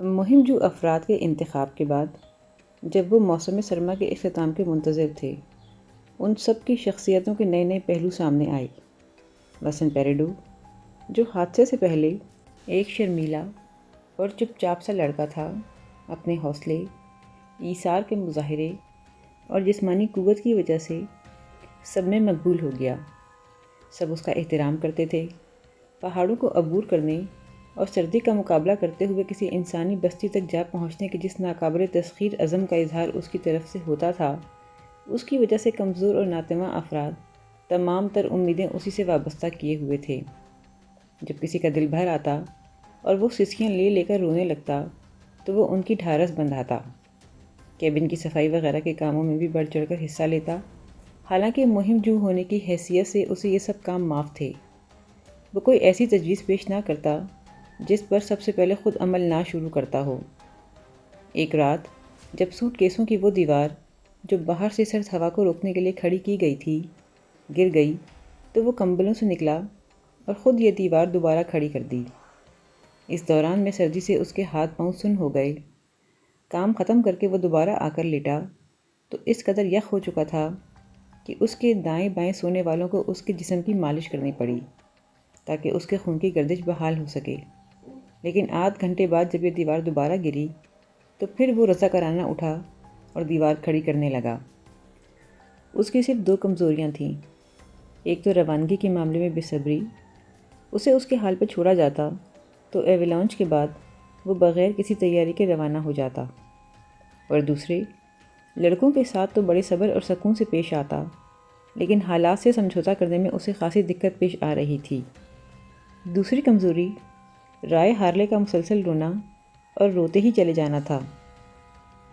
مہم جو افراد کے انتخاب کے بعد جب وہ موسم سرما کے اختتام کے منتظر تھے، ان سب کی شخصیتوں کے نئے نئے پہلو سامنے آئے۔ وسن پیریڈو، جو حادثے سے پہلے ایک شرمیلا اور چپ چاپ سا لڑکا تھا، اپنے حوصلے، ایثار کے مظاہرے اور جسمانی قوت کی وجہ سے سب میں مقبول ہو گیا۔ سب اس کا احترام کرتے تھے۔ پہاڑوں کو عبور کرنے اور سردی کا مقابلہ کرتے ہوئے کسی انسانی بستی تک جا پہنچنے کے جس ناقابل تسخیر عزم کا اظہار اس کی طرف سے ہوتا تھا، اس کی وجہ سے کمزور اور ناتواں افراد تمام تر امیدیں اسی سے وابستہ کیے ہوئے تھے۔ جب کسی کا دل بھر آتا اور وہ سسکیاں لے لے کر رونے لگتا تو وہ ان کی ڈھارس بندھاتا، کیبن کی صفائی وغیرہ کے کاموں میں بھی بڑھ چڑھ کر حصہ لیتا، حالانکہ مہم جو ہونے کی حیثیت سے اسے یہ سب کام معاف تھے۔ وہ کوئی ایسی تجویز پیش نہ کرتا جس پر سب سے پہلے خود عمل نہ شروع کرتا ہو۔ ایک رات جب سوٹ کیسوں کی وہ دیوار جو باہر سے سرد ہوا کو روکنے کے لیے کھڑی کی گئی تھی گر گئی تو وہ کمبلوں سے نکلا اور خود یہ دیوار دوبارہ کھڑی کر دی۔ اس دوران میں سردی سے اس کے ہاتھ پاؤں سن ہو گئے۔ کام ختم کر کے وہ دوبارہ آ کر لیٹا تو اس قدر یخ ہو چکا تھا کہ اس کے دائیں بائیں سونے والوں کو اس کے جسم کی مالش کرنی پڑی تاکہ اس کے خون کی گردش بحال ہو سکے۔ لیکن آدھ گھنٹے بعد جب یہ دیوار دوبارہ گری تو پھر وہ رضاکارانہ اٹھا اور دیوار کھڑی کرنے لگا۔ اس کی صرف 2 کمزوریاں تھیں۔ ایک تو روانگی کے معاملے میں بے صبری، اسے اس کے حال پہ چھوڑا جاتا تو ایوالانچ کے بعد وہ بغیر کسی تیاری کے روانہ ہو جاتا، اور دوسرے لڑکوں کے ساتھ تو بڑے صبر اور سکون سے پیش آتا، لیکن حالات سے سمجھوتا کرنے میں اسے خاصی دقت پیش آ رہی تھی۔ دوسری کمزوری رائے ہارلے کا مسلسل رونا اور روتے ہی چلے جانا تھا۔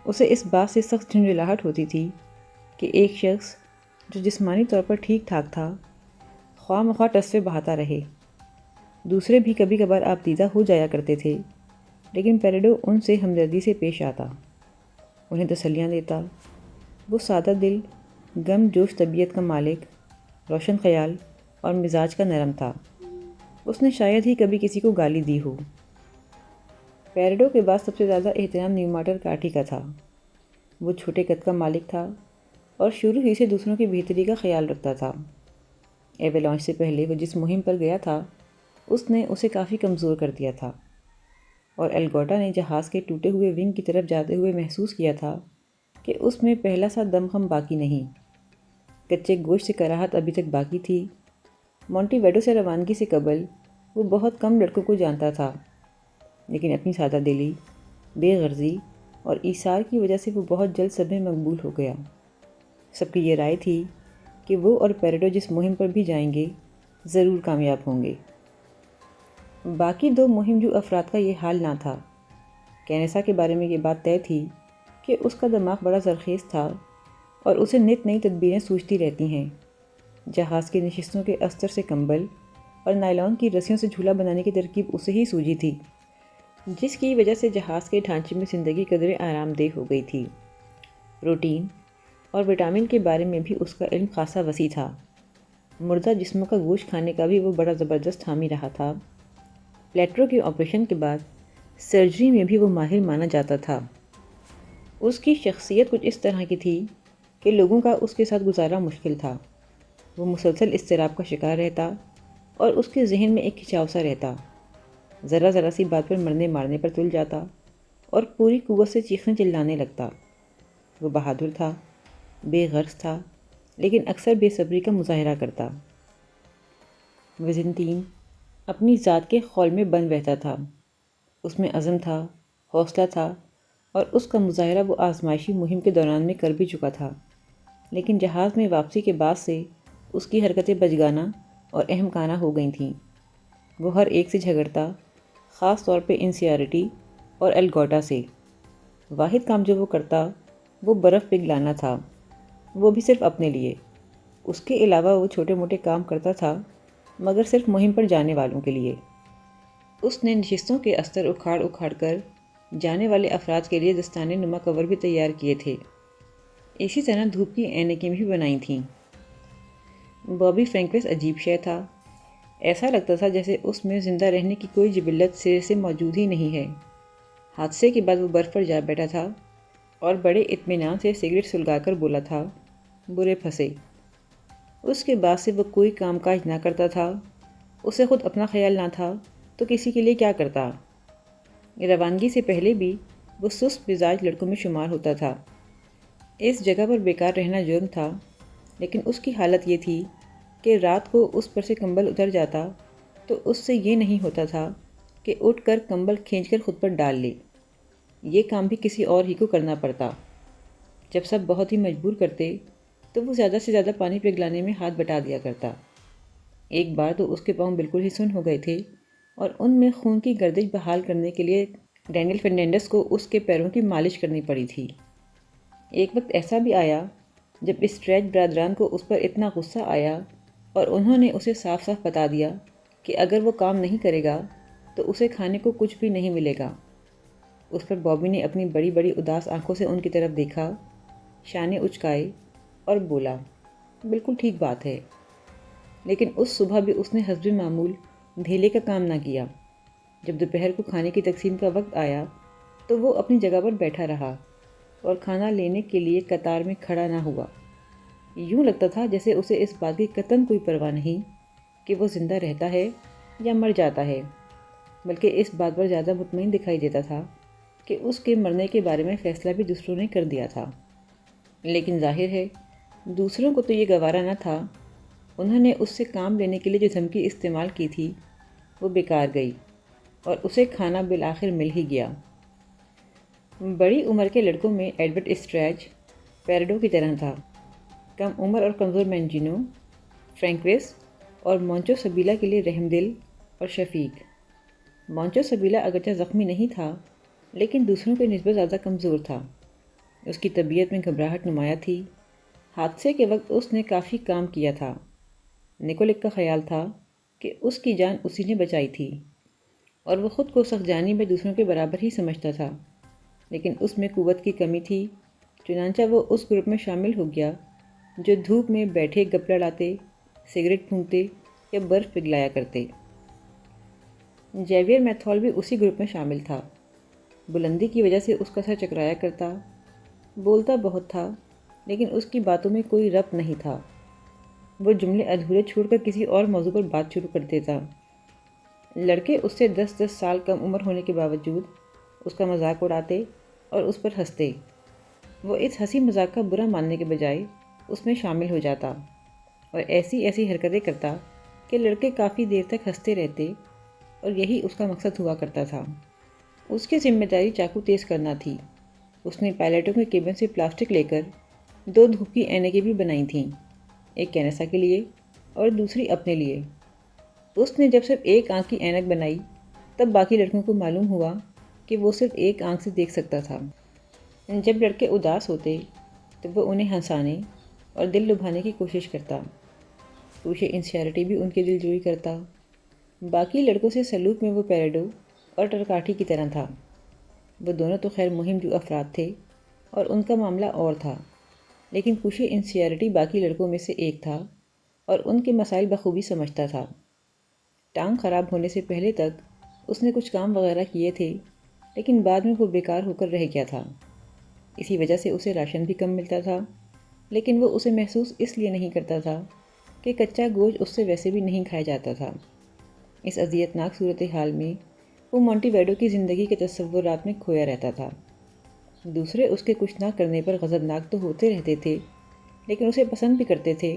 اسے اس بات سے سخت جھنجھلاہٹ ہوتی تھی کہ ایک شخص جو جسمانی طور پر ٹھیک ٹھاک تھا، خواہ مخواہ ٹسوے بہاتا رہے۔ دوسرے بھی کبھی کبھار آبدیدہ ہو جایا کرتے تھے، لیکن پیریڈو ان سے ہمدردی سے پیش آتا، انہیں تسلیاں دیتا۔ وہ سادہ دل، غم جوش طبیعت کا مالک، روشن خیال اور مزاج کا نرم تھا۔ اس نے شاید ہی کبھی کسی کو گالی دی ہو۔ پیریڈو کے بعد سب سے زیادہ احترام نیوماٹر کاٹھی کا تھا۔ وہ چھوٹے قد کا مالک تھا اور شروع ہی سے دوسروں کی بہتری کا خیال رکھتا تھا۔ ایوالانچ سے پہلے وہ جس مہم پر گیا تھا اس نے اسے کافی کمزور کر دیا تھا، اور الگوٹا نے جہاز کے ٹوٹے ہوئے ونگ کی طرف جاتے ہوئے محسوس کیا تھا کہ اس میں پہلا سا دم خم باقی نہیں۔ کچے گوشت سے کراہت ابھی تک باقی تھی۔ مونٹی ویڈو سے روانگی سے قبل وہ بہت کم لڑکوں کو جانتا تھا، لیکن اپنی سادہ دلی، بے غرضی اور ایثار کی وجہ سے وہ بہت جلد سب میں مقبول ہو گیا۔ سب کی یہ رائے تھی کہ وہ اور پیریڈو جس مہم پر بھی جائیں گے ضرور کامیاب ہوں گے۔ باقی 2 مہم جو افراد کا یہ حال نہ تھا۔ کینیسا کے بارے میں یہ بات طے تھی کہ اس کا دماغ بڑا زرخیز تھا اور اسے نت نئی تدبیریں سوچتی رہتی ہیں۔ جہاز کی نشستوں کے استر سے کمبل اور نائلون کی رسیوں سے جھولا بنانے کی ترکیب اسے ہی سوجی تھی، جس کی وجہ سے جہاز کے ڈھانچے میں زندگی قدرے آرام دہ ہو گئی تھی۔ پروٹین اور وٹامن کے بارے میں بھی اس کا علم خاصا وسیع تھا۔ مردہ جسموں کا گوشت کھانے کا بھی وہ بڑا زبردست حامی رہا تھا۔ پلیٹرو کے آپریشن کے بعد سرجری میں بھی وہ ماہر مانا جاتا تھا۔ اس کی شخصیت کچھ اس طرح کی تھی کہ لوگوں کا اس کے ساتھ گزارا مشکل تھا۔ وہ مسلسل اضطراب کا شکار رہتا اور اس کے ذہن میں ایک کھچاؤ سا رہتا، ذرا ذرا سی بات پر مرنے مارنے پر تل جاتا اور پوری قوت سے چیخنے چلانے لگتا۔ وہ بہادر تھا، بے غرض تھا، لیکن اکثر بے صبری کا مظاہرہ کرتا۔ ویزنٹین اپنی ذات کے خول میں بند رہتا تھا۔ اس میں عزم تھا، حوصلہ تھا، اور اس کا مظاہرہ وہ آزمائشی مہم کے دوران میں کر بھی چکا تھا، لیکن جہاز میں واپسی کے بعد سے اس کی حرکتیں بچگانہ اور احمقانہ ہو گئی تھیں۔ وہ ہر ایک سے جھگڑتا، خاص طور پہ انسیارٹی اور الگوٹا سے۔ واحد کام جو وہ کرتا وہ برف پگھلانا تھا، وہ بھی صرف اپنے لیے۔ اس کے علاوہ وہ چھوٹے موٹے کام کرتا تھا، مگر صرف مہم پر جانے والوں کے لیے۔ اس نے نشستوں کے استر اکھاڑ اکھاڑ کر جانے والے افراد کے لیے دستانے نما کور بھی تیار کیے تھے۔ اسی طرح دھوپ کی اینکیں بھی بنائی تھیں۔ بابی فرینکوس عجیب شے تھا۔ ایسا لگتا تھا جیسے اس میں زندہ رہنے کی کوئی جبلت سرے سے موجود ہی نہیں ہے۔ حادثے کے بعد وہ برف پر جا بیٹھا تھا اور بڑے اطمینان سے سگریٹ سلگا کر بولا تھا، برے پھنسے۔ اس کے بعد سے وہ کوئی کام کاج نہ کرتا تھا، اسے خود اپنا خیال نہ تھا تو کسی کے لیے کیا کرتا۔ روانگی سے پہلے بھی وہ سست مزاج لڑکوں میں شمار ہوتا تھا۔ اس جگہ پر بیکار رہنا جرم تھا، لیکن اس کی حالت یہ تھی کہ رات کو اس پر سے کمبل اتر جاتا تو اس سے یہ نہیں ہوتا تھا کہ اٹھ کر کمبل کھینچ کر خود پر ڈال لے۔ یہ کام بھی کسی اور ہی کو کرنا پڑتا۔ جب سب بہت ہی مجبور کرتے تو وہ زیادہ سے زیادہ پانی پگلانے میں ہاتھ بٹا دیا کرتا۔ ایک بار تو اس کے پاؤں بالکل ہی سن ہو گئے تھے اور ان میں خون کی گردش بحال کرنے کے لیے ڈینیل فرنینڈس کو اس کے پیروں کی مالش کرنی پڑی تھی۔ ایک وقت ایسا بھی آیا جب اسٹریچ برادران کو اس پر اتنا غصہ آیا اور انہوں نے اسے صاف صاف بتا دیا کہ اگر وہ کام نہیں کرے گا تو اسے کھانے کو کچھ بھی نہیں ملے گا۔ اس پر بابی نے اپنی بڑی بڑی اداس آنکھوں سے ان کی طرف دیکھا، شانے اچکائے اور بولا، بالکل ٹھیک بات ہے۔ لیکن اس صبح بھی اس نے حسب معمول ڈھیلے کا کام نہ کیا۔ جب دوپہر کو کھانے کی تقسیم کا وقت آیا تو وہ اپنی جگہ پر بیٹھا رہا اور کھانا لینے کے لیے قطار میں کھڑا نہ ہوا۔ یوں لگتا تھا جیسے اسے اس بات کی قطعاً کوئی پرواہ نہیں کہ وہ زندہ رہتا ہے یا مر جاتا ہے، بلکہ اس بات پر زیادہ مطمئن دکھائی دیتا تھا کہ اس کے مرنے کے بارے میں فیصلہ بھی دوسروں نے کر دیا تھا۔ لیکن ظاہر ہے دوسروں کو تو یہ گوارا نہ تھا۔ انہوں نے اس سے کام لینے کے لیے جو دھمکی استعمال کی تھی وہ بیکار گئی اور اسے کھانا بالآخر مل ہی گیا۔ بڑی عمر کے لڑکوں میں ایڈورڈ اسٹریچ پیریڈو کی طرح تھا۔ کم عمر اور کمزور مینجینو فرینکویس اور مونچو سبیلا کے لیے رحم دل اور شفیق۔ مونچو سبیلا اگرچہ زخمی نہیں تھا لیکن دوسروں کے نسبت زیادہ کمزور تھا۔ اس کی طبیعت میں گھبراہٹ نمایاں تھی۔ حادثے کے وقت اس نے کافی کام کیا تھا۔ نکولک کا خیال تھا کہ اس کی جان اسی نے بچائی تھی اور وہ خود کو سخت جانی میں دوسروں کے برابر ہی سمجھتا تھا، لیکن اس میں قوت کی کمی تھی۔ چنانچہ وہ اس گروپ میں شامل ہو گیا جو دھوپ میں بیٹھے گپ لڑاتے، سگریٹ پھونکتے یا برف پگھلایا کرتے۔ جیویئر میتھول بھی اسی گروپ میں شامل تھا۔ بلندی کی وجہ سے اس کا سر چکرایا کرتا، بولتا بہت تھا لیکن اس کی باتوں میں کوئی ربط نہیں تھا۔ وہ جملے ادھورے چھوڑ کر کسی اور موضوع پر بات شروع کر دیتا۔ لڑکے اس سے 10 سال کم عمر ہونے کے باوجود اس کا مذاق اڑاتے اور اس پر ہنستے۔ وہ اس ہنسی مذاق کا برا ماننے کے بجائے اس میں شامل ہو جاتا اور ایسی حرکتیں کرتا کہ لڑکے کافی دیر تک ہنستے رہتے، اور یہی اس کا مقصد ہوا کرتا تھا۔ اس کی ذمہ داری چاقو تیز کرنا تھی۔ اس نے پائلٹوں کے کیبن سے پلاسٹک لے کر 2 دھوپ کی اینکیں بھی بنائی تھیں، ایک کینیسا کے لیے اور دوسری اپنے لیے۔ اس نے جب صرف ایک آنکھ کی اینک بنائی تب باقی لڑکوں کو معلوم ہوا کہ وہ صرف ایک آنکھ سے دیکھ سکتا تھا۔ جب لڑکے اداس ہوتے تو وہ انہیں ہنسانے اور دل لبھانے کی کوشش کرتا۔ پوشے انسیریٹی بھی ان کے دل جوئی کرتا۔ باقی لڑکوں سے سلوک میں وہ پیریڈو اور ٹرکاٹھی کی طرح تھا۔ وہ دونوں تو خیر مہم جو افراد تھے اور ان کا معاملہ اور تھا، لیکن پوشے انسیریٹی باقی لڑکوں میں سے ایک تھا اور ان کے مسائل بخوبی سمجھتا تھا۔ ٹانگ خراب ہونے سے پہلے تک اس نے کچھ کام وغیرہ کیے تھے، لیکن بعد میں وہ بیکار ہو کر رہ گیا تھا۔ اسی وجہ سے اسے راشن بھی کم ملتا تھا، لیکن وہ اسے محسوس اس لیے نہیں کرتا تھا کہ کچا گوشت اس سے ویسے بھی نہیں کھایا جاتا تھا۔ اس اذیتناک صورتحال میں وہ مونٹی ویڈو کی زندگی کے تصورات میں کھویا رہتا تھا۔ دوسرے اس کے کچھ نہ کرنے پر غضبناک تو ہوتے رہتے تھے، لیکن اسے پسند بھی کرتے تھے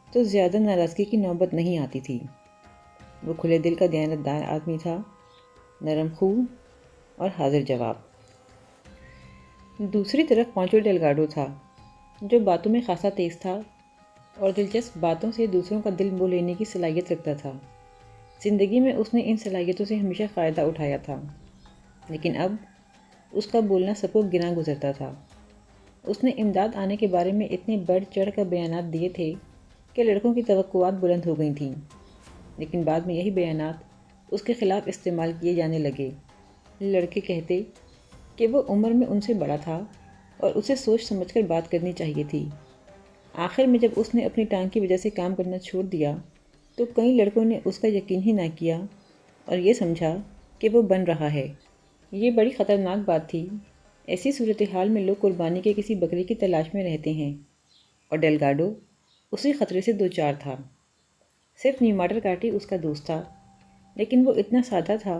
تو زیادہ ناراضگی کی نوبت نہیں آتی تھی۔ وہ کھلے دل کا دیانتدار آدمی تھا، نرم خو اور حاضر جواب۔ دوسری طرف پانچو ڈیلگاڈو تھا، جو باتوں میں خاصا تیز تھا اور دلچسپ باتوں سے دوسروں کا دل مو لینے کی صلاحیت رکھتا تھا۔ زندگی میں اس نے ان صلاحیتوں سے ہمیشہ فائدہ اٹھایا تھا، لیکن اب اس کا بولنا سب کو گنا گزرتا تھا۔ اس نے امداد آنے کے بارے میں اتنے بڑھ چڑھ کر بیانات دیے تھے کہ لڑکوں کی توقعات بلند ہو گئی تھیں، لیکن بعد میں یہی بیانات اس کے خلاف استعمال کیے جانے لگے۔ لڑکے کہتے کہ وہ عمر میں ان سے بڑا تھا اور اسے سوچ سمجھ کر بات کرنی چاہیے تھی۔ آخر میں جب اس نے اپنی ٹانگ کی وجہ سے کام کرنا چھوڑ دیا تو کئی لڑکوں نے اس کا یقین ہی نہ کیا اور یہ سمجھا کہ وہ بن رہا ہے یہ بڑی خطرناک بات تھی۔ ایسی صورتحال میں لوگ قربانی کے کسی بکرے کی تلاش میں رہتے ہیں، اور ڈیلگاڈو اسی خطرے سے دوچار تھا۔ صرف نیماٹر کاٹی اس کا دوست تھا، لیکن وہ اتنا سادہ تھا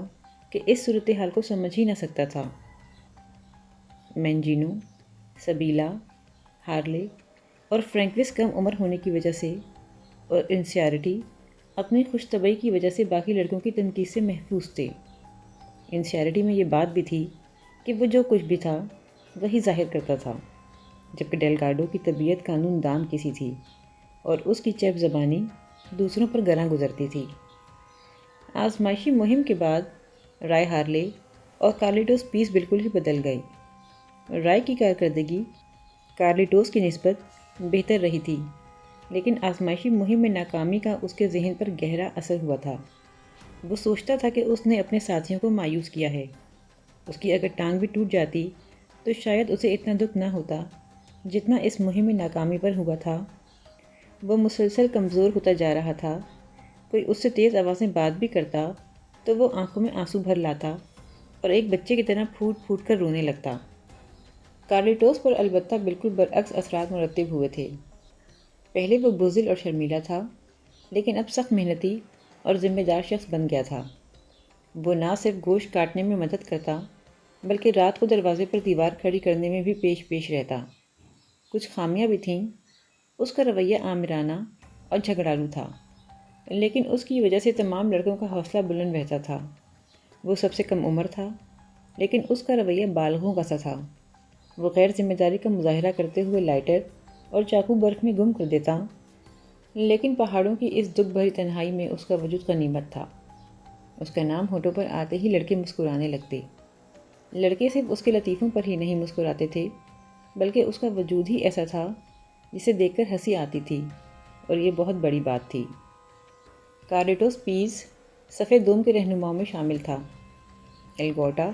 کہ اس صورتحال کو سمجھ ہی نہ سکتا تھا۔ مینجینو، سبیلا، ہارلے اور فرینکوس کم عمر ہونے کی وجہ سے اور انسیارٹی اپنی خوش طبعی کی وجہ سے باقی لڑکوں کی تنقید سے محفوظ تھے۔ انسیارٹی میں یہ بات بھی تھی کہ وہ جو کچھ بھی تھا وہی ظاہر کرتا تھا، جبکہ ڈیلگاڈو کی طبیعت قانون دان کسی تھی اور اس کی چیب زبانی دوسروں پر گراں گزرتی تھی۔ آزمائشی مہم کے بعد رائے ہارلے اور کارلیٹوس پیس بالکل ہی بدل گئی۔ رائے کی کارکردگی کارلیٹوس کی نسبت بہتر رہی تھی، لیکن آزمائشی مہم میں ناکامی کا اس کے ذہن پر گہرا اثر ہوا تھا۔ وہ سوچتا تھا کہ اس نے اپنے ساتھیوں کو مایوس کیا ہے۔ اس کی اگر ٹانگ بھی ٹوٹ جاتی تو شاید اسے اتنا دکھ نہ ہوتا جتنا اس مہم میں ناکامی پر ہوا تھا۔ وہ مسلسل کمزور ہوتا جا رہا تھا۔ کوئی اس سے تیز آوازیں بات بھی کرتا تو وہ آنکھوں میں آنسو بھر لاتا اور ایک بچے کی طرح پھوٹ پھوٹ کر رونے لگتا۔ کارلیٹوس پر البتہ بالکل برعکس اثرات مرتب ہوئے تھے۔ پہلے وہ بزدل اور شرمیلا تھا، لیکن اب سخت محنتی اور ذمہ دار شخص بن گیا تھا۔ وہ نہ صرف گوشت کاٹنے میں مدد کرتا بلکہ رات کو دروازے پر دیوار کھڑی کرنے میں بھی پیش رہتا۔ کچھ خامیاں بھی تھیں۔ اس کا رویہ آمرانہ اور جھگڑالو تھا، لیکن اس کی وجہ سے تمام لڑکوں کا حوصلہ بلند رہتا تھا۔ وہ سب سے کم عمر تھا، لیکن اس کا رویہ بالغوں کا سا تھا۔ وہ غیر ذمہ داری کا مظاہرہ کرتے ہوئے لائٹر اور چاقو برف میں گم کر دیتا، لیکن پہاڑوں کی اس دکھ بھری تنہائی میں اس کا وجود غنیمت تھا۔ اس کا نام ہونٹوں پر آتے ہی لڑکے مسکرانے لگتے۔ لڑکے صرف اس کے لطیفوں پر ہی نہیں مسکراتے تھے، بلکہ اس کا وجود ہی ایسا تھا جسے دیکھ کر ہنسی آتی تھی، اور یہ بہت بڑی بات تھی۔ کارلیٹوس پیس سفید دوم کے رہنماؤں میں شامل تھا۔ ایلگوٹا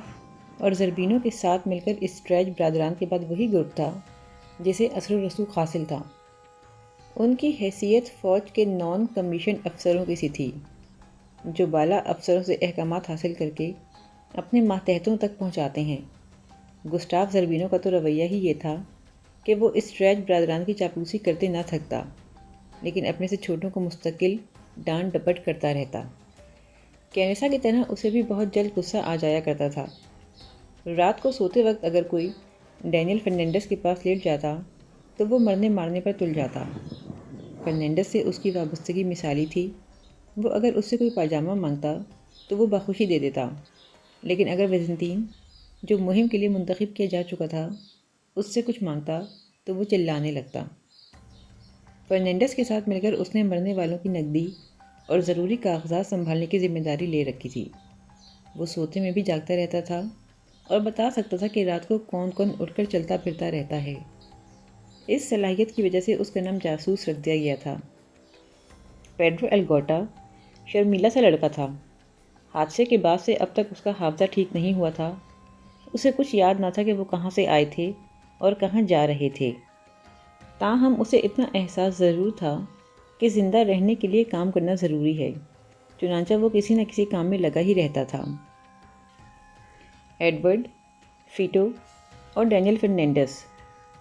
اور زربینو کے ساتھ مل کر اسٹریچ برادران کے بعد وہی گروپ تھا جسے اثر و رسوخ حاصل تھا۔ ان کی حیثیت فوج کے نان کمیشن افسروں کی سی تھی، جو بالا افسروں سے احکامات حاصل کر کے اپنے ماتحتوں تک پہنچاتے ہیں۔ گسٹاف زربینو کا تو رویہ ہی یہ تھا کہ وہ اسٹریچ برادران کی چاپلوسی کرتے نہ تھکتا، لیکن اپنے سے چھوٹوں کو مستقل ڈانٹ ڈپٹ کرتا رہتا۔ کینیسا کی طرح اسے بھی بہت جلد غصہ آ جایا کرتا تھا۔ رات کو سوتے وقت اگر کوئی ڈینیل فرنینڈس کے پاس لیٹ جاتا تو وہ مرنے مارنے پر تل جاتا۔ فرنینڈس سے اس کی وابستگی مثالی تھی۔ وہ اگر اس سے کوئی پاجامہ مانگتا تو وہ بخوشی دے دیتا، لیکن اگر ویزنٹین، جو مہم کے لیے منتخب کیا جا چکا تھا، اس سے کچھ مانگتا تو وہ چلانے لگتا۔ فرنینڈس کے ساتھ مل کر اس نے مرنے والوں کی نقدی اور ضروری کاغذات سنبھالنے کی ذمہ داری لے رکھی تھی۔ وہ سوتے میں بھی جاگتا رہتا تھا اور بتا سکتا تھا کہ رات کو کون کون اٹھ کر چلتا پھرتا رہتا ہے۔ اس صلاحیت کی وجہ سے اس کا نام جاسوس رکھ دیا گیا تھا۔ پیڈرو ایلگوٹا شرمیلا سا لڑکا تھا۔ حادثے کے بعد سے اب تک اس کا حافظہ ٹھیک نہیں ہوا تھا۔ اسے کچھ یاد نہ تھا کہ وہ کہاں سے آئے تھے اور کہاں جا رہے تھے۔ تاہم اسے اتنا احساس ضرور تھا کہ زندہ رہنے کے لیے کام کرنا ضروری ہے، چنانچہ وہ کسی نہ کسی کام میں لگا ہی رہتا تھا۔ ایڈورڈ، فیٹو اور ڈینیل فرنینڈس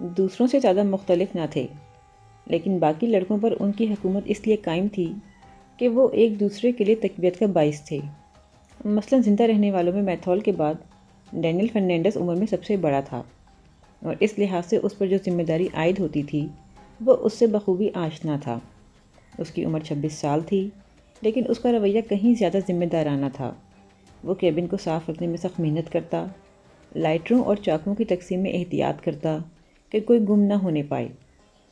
دوسروں سے زیادہ مختلف نہ تھے، لیکن باقی لڑکوں پر ان کی حکومت اس لیے قائم تھی کہ وہ ایک دوسرے کے لیے تقویت کا باعث تھے۔ مثلاً زندہ رہنے والوں میں میتھول کے بعد ڈینیل فرنینڈس عمر میں سب سے بڑا تھا، اور اس لحاظ سے اس پر جو ذمہ داری عائد ہوتی تھی وہ اس سے بخوبی آشنا تھا۔ اس کی عمر 26 سال تھی، لیکن اس کا رویہ کہیں زیادہ ذمہ دارانہ تھا۔ وہ کیبن کو صاف رکھنے میں سخت محنت کرتا، لائٹروں اور چاقوں کی تقسیم میں احتیاط کرتا کہ کوئی گم نہ ہونے پائے،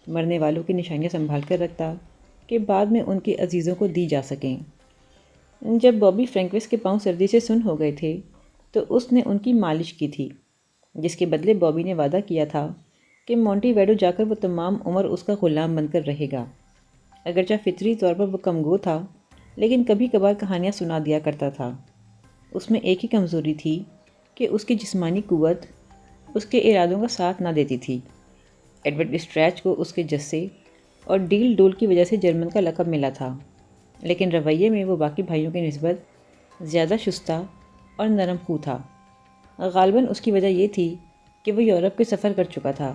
مرنے والوں کی نشانیاں سنبھال کر رکھتا کہ بعد میں ان کے عزیزوں کو دی جا سکیں۔ جب بابی فرینکوس کے پاؤں سردی سے سن ہو گئے تھے تو اس نے ان کی مالش کی تھی، جس کے بدلے بابی نے وعدہ کیا تھا کہ مونٹی ویڈو جا کر وہ تمام عمر اس کا غلام بن کر رہے گا۔ اگرچہ فطری طور پر وہ کم گو تھا، لیکن کبھی کبھار کہانیاں سنا دیا کرتا تھا۔ اس میں ایک ہی کمزوری تھی کہ اس کی جسمانی قوت اس کے ارادوں کا ساتھ نہ دیتی تھی۔ ایڈورڈ اسٹریچ کو اس کے جسے اور ڈیل ڈول کی وجہ سے جرمن کا لقب ملا تھا، لیکن رویے میں وہ باقی بھائیوں کی نسبت زیادہ شستہ اور نرم خو تھا۔ غالباً اس کی وجہ یہ تھی کہ وہ یورپ کے سفر کر چکا تھا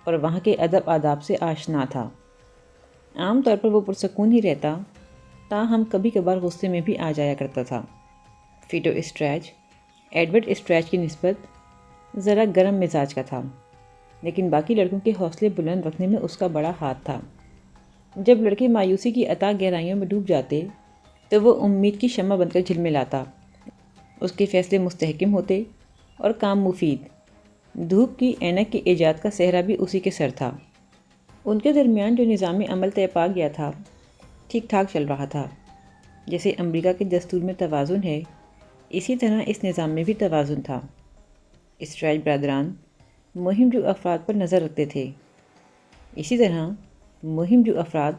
اور وہاں کے ادب آداب سے آشنا تھا۔ عام طور پر وہ پرسکون ہی رہتا، تاہم کبھی کبھار غصے میں بھی آ جایا کرتا تھا۔ فیٹو اسٹریچ ایڈورڈ اسٹریچ کی نسبت ذرا گرم مزاج کا تھا، لیکن باقی لڑکوں کے حوصلے بلند رکھنے میں اس کا بڑا ہاتھ تھا۔ جب لڑکے مایوسی کی اتھاہ گہرائیوں میں ڈوب جاتے تو وہ امید کی شمع بن کر جھلملاتا۔ اس کے فیصلے مستحکم ہوتے اور کام مفید۔ دھوپ کی اینک کی ایجاد کا صحرا بھی اسی کے سر تھا۔ ان کے درمیان جو نظام عمل طے پا گیا تھا ٹھیک ٹھاک چل رہا تھا۔ جیسے امریکہ کے دستور میں توازن ہے، اسی طرح اس نظام میں بھی توازن تھا۔ اسٹریچ برادران مہم جو افراد پر نظر رکھتے تھے، اسی طرح مہم جو افراد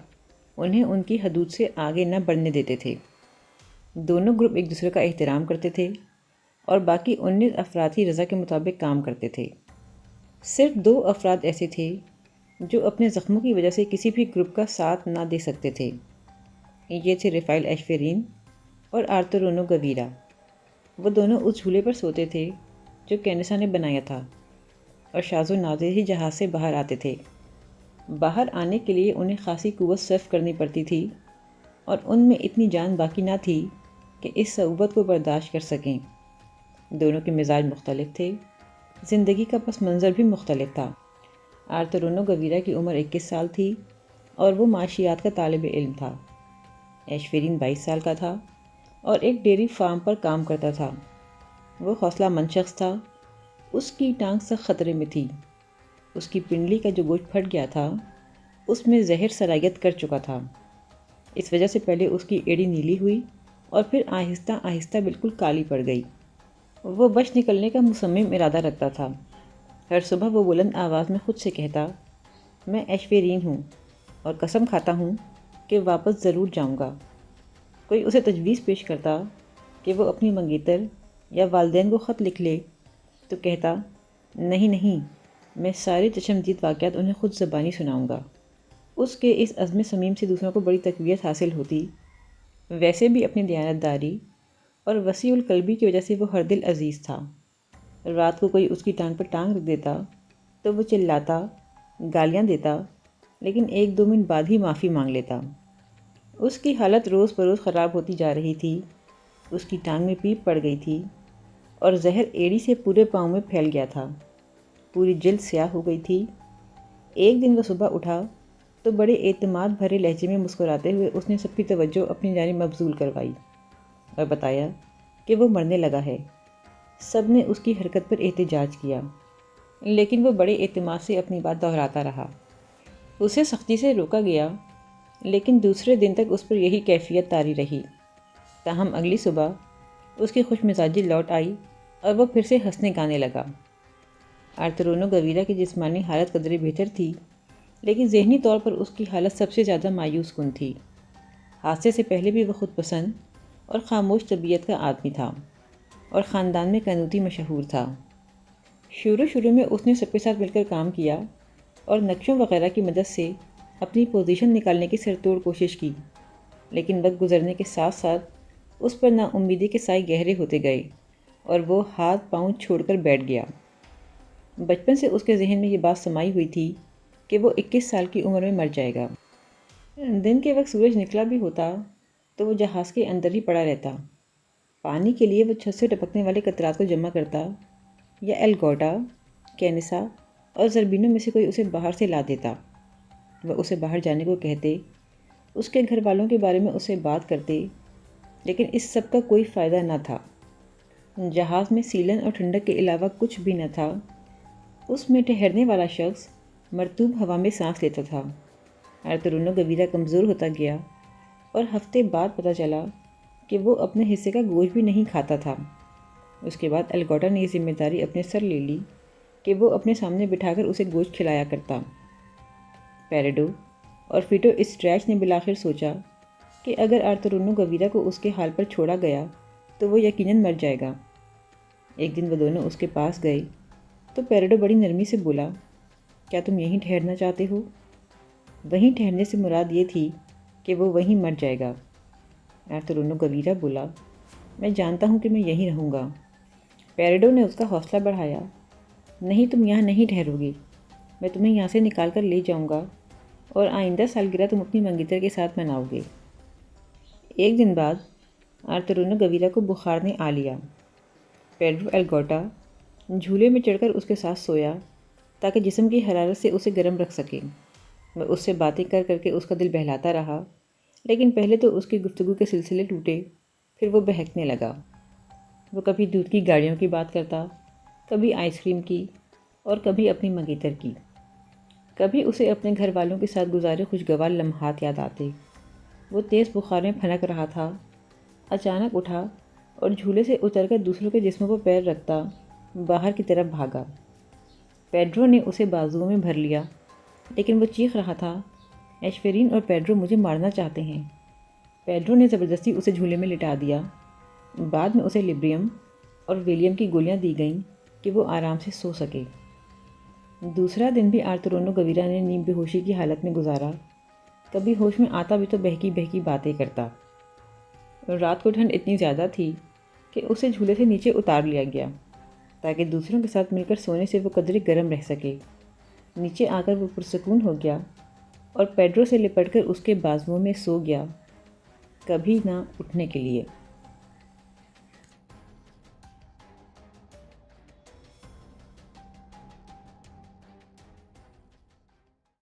انہیں ان کی حدود سے آگے نہ بڑھنے دیتے تھے۔ دونوں گروپ ایک دوسرے کا احترام کرتے تھے اور باقی 19 افراد کی رضا کے مطابق کام کرتے تھے۔ صرف 2 افراد ایسے تھے جو اپنے زخموں کی وجہ سے کسی بھی گروپ کا ساتھ نہ دے سکتے تھے۔ یہ تھے رفائل ایشفرین اور آرتورونو گویرا۔ وہ دونوں اس جھولے پر سوتے تھے جو کینیسا نے بنایا تھا، اور شاذ و نادر ہی جہاز سے باہر آتے تھے۔ باہر آنے کے لیے انہیں خاصی قوت صرف کرنی پڑتی تھی، اور ان میں اتنی جان باقی نہ تھی کہ اس صعوبت کو برداشت کر سکیں۔ دونوں کے مزاج مختلف تھے، زندگی کا پس منظر بھی مختلف تھا۔ آرتورونو گویرا کی عمر 21 سال تھی اور وہ معاشیات کا طالب علم تھا۔ ایشفرین 22 سال کا تھا اور ایک ڈیری فارم پر کام کرتا تھا۔ وہ حوصلہ مند شخص تھا۔ اس کی ٹانگ سخت خطرے میں تھی۔ اس کی پنڈلی کا جو گوشت پھٹ گیا تھا اس میں زہر سرایت کر چکا تھا۔ اس وجہ سے پہلے اس کی ایڑی نیلی ہوئی اور پھر آہستہ آہستہ بالکل کالی پڑ گئی۔ وہ بچ نکلنے کا مصمم ارادہ رکھتا تھا۔ ہر صبح وہ بلند آواز میں خود سے کہتا، میں ایشفرین ہوں اور قسم کھاتا ہوں کہ واپس ضرور جاؤں گا۔ کوئی اسے تجویز پیش کرتا کہ وہ اپنی منگیتر یا والدین کو خط لکھ لے تو کہتا، نہیں نہیں، میں سارے چشمدید واقعات انہیں خود زبانی سناؤں گا۔ اس کے اس عزم صمیم سے دوسروں کو بڑی تقویت حاصل ہوتی۔ ویسے بھی اپنی دیانتداری اور وسیع القلبی کی وجہ سے وہ ہر دل عزیز تھا۔ رات کو کوئی اس کی ٹانگ پر ٹانگ رکھ دیتا تو وہ چلاتا، گالیاں دیتا، لیکن 1-2 منٹ بعد ہی معافی مانگ لیتا۔ اس کی حالت روز بروز خراب ہوتی جا رہی تھی۔ اس کی ٹانگ میں پیپ پڑ گئی تھی اور زہر ایڑی سے پورے پاؤں میں پھیل گیا تھا۔ پوری جلد سیاہ ہو گئی تھی۔ ایک دن وہ صبح اٹھا تو بڑے اعتماد بھرے لہجے میں مسکراتے ہوئے اس نے سب کی توجہ اپنی جانب مبذول کروائی اور بتایا کہ وہ مرنے لگا ہے۔ سب نے اس کی حرکت پر احتجاج کیا، لیکن وہ بڑے اعتماد سے اپنی بات دہراتا رہا۔ اسے سختی سے روکا گیا، لیکن دوسرے دن تک اس پر یہی کیفیت طاری رہی۔ تاہم اگلی صبح اس کی خوش مزاجی لوٹ آئی اور وہ پھر سے ہنسنے گانے لگا۔ آرتورونو گویرا کی جسمانی حالت قدرے بہتر تھی، لیکن ذہنی طور پر اس کی حالت سب سے زیادہ مایوس کن تھی۔ حادثے سے پہلے بھی وہ خود پسند اور خاموش طبیعت کا آدمی تھا اور خاندان میں قنوتی مشہور تھا۔ شروع میں اس نے سب کے ساتھ مل کر کام کیا اور نقشوں وغیرہ کی مدد سے اپنی پوزیشن نکالنے کی سرتوڑ کوشش کی، لیکن وقت گزرنے کے ساتھ ساتھ اس پر نا امیدی کے سائے گہرے ہوتے گئے اور وہ ہاتھ پاؤں چھوڑ کر بیٹھ گیا۔ بچپن سے اس کے ذہن میں یہ بات سمائی ہوئی تھی کہ وہ 21 سال کی عمر میں مر جائے گا۔ دن کے وقت سورج نکلا بھی ہوتا تو وہ جہاز کے اندر ہی پڑا رہتا۔ پانی کے لیے وہ چھت سے ٹپکنے والے قطرات کو جمع کرتا یا ایلگوٹا، کینیسا اور زربینوں میں سے کوئی اسے باہر سے لا دیتا۔ وہ اسے باہر جانے کو کہتے، اس کے گھر والوں کے بارے میں اسے بات کرتے، لیکن اس سب کا کوئی فائدہ نہ تھا۔ جہاز میں سیلن اور ٹھنڈک کے علاوہ کچھ بھی نہ تھا۔ اس میں ٹھہرنے والا شخص مرطوب ہوا میں سانس لیتا تھا۔ آرتورونو گویرا کمزور ہوتا گیا اور ہفتے بعد پتہ چلا کہ وہ اپنے حصے کا گوشت بھی نہیں کھاتا تھا۔ اس کے بعد ایلگوٹا نے یہ ذمہ داری اپنے سر لے لی کہ وہ اپنے سامنے بٹھا کر اسے گوشت کھلایا کرتا۔ پیریڈو اور فیٹو اسٹریچ نے بالآخر سوچا کہ اگر آرتورونو گویرا کو اس کے حال پر چھوڑا گیا تو وہ یقیناً مر جائے گا۔ ایک دن وہ دونوں اس کے پاس گئے تو پیریڈو بڑی نرمی سے بولا، کیا تم یہیں ٹھہرنا چاہتے ہو؟ وہیں ٹھہرنے سے مراد یہ تھی کہ وہ وہیں مر جائے گا۔ آرتورونو گویرا بولا، میں جانتا ہوں کہ میں یہیں رہوں گا۔ پیریڈو نے اس کا حوصلہ بڑھایا۔ نہیں، تم یہاں نہیں ٹھہرو گی، میں تمہیں یہاں سے نکال کر لے جاؤں گا اور آئندہ سالگرہ تم اپنی منگیتر کے ساتھ مناؤ گے۔ ایک دن بعد آرتورونو گویرا کو بخار نے آ لیا۔ پیڈرو الگوٹا جھولے میں چڑھ کر اس کے ساتھ سویا تاکہ جسم کی حرارت سے اسے گرم رکھ سکے۔ وہ اس سے باتیں کر کر کے اس کا دل بہلاتا رہا، لیکن پہلے تو اس کی گفتگو کے سلسلے ٹوٹے، پھر وہ بہکنے لگا۔ وہ کبھی دودھ کی گاڑیوں کی بات کرتا، کبھی آئس کریم کی اور کبھی اپنی منگیتر کی۔ کبھی اسے اپنے گھر والوں کے ساتھ گزارے خوشگوار لمحات یاد آتے۔ وہ تیز بخار میں پھنک رہا تھا، اچانک اٹھا اور جھولے سے اتر کر دوسروں کے جسموں پر پیر رکھتا باہر کی طرف بھاگا۔ پیڈرو نے اسے بازوؤں میں بھر لیا، لیکن وہ چیخ رہا تھا، ایشفرین اور پیڈرو مجھے مارنا چاہتے ہیں۔ پیڈرو نے زبردستی اسے جھولے میں لٹا دیا۔ بعد میں اسے لیبریم اور ویلیم کی گولیاں دی گئیں کہ وہ آرام سے سو سکے۔ دوسرا دن بھی آرتورونو گویرا نے نیم بے ہوشی کی حالت میں گزارا۔ کبھی ہوش میں آتا بھی تو بہکی بہکی باتیں کرتا۔ رات کو ٹھنڈ اتنی زیادہ تھی کہ اسے جھولے سے نیچے اتار لیا گیا تاکہ دوسروں کے ساتھ مل کر سونے سے وہ قدرے گرم رہ سکے۔ نیچے آ کر وہ پرسکون ہو گیا اور پیڈرو سے لپٹ کر اس کے بازوؤں میں سو گیا، کبھی نہ اٹھنے کے لیے۔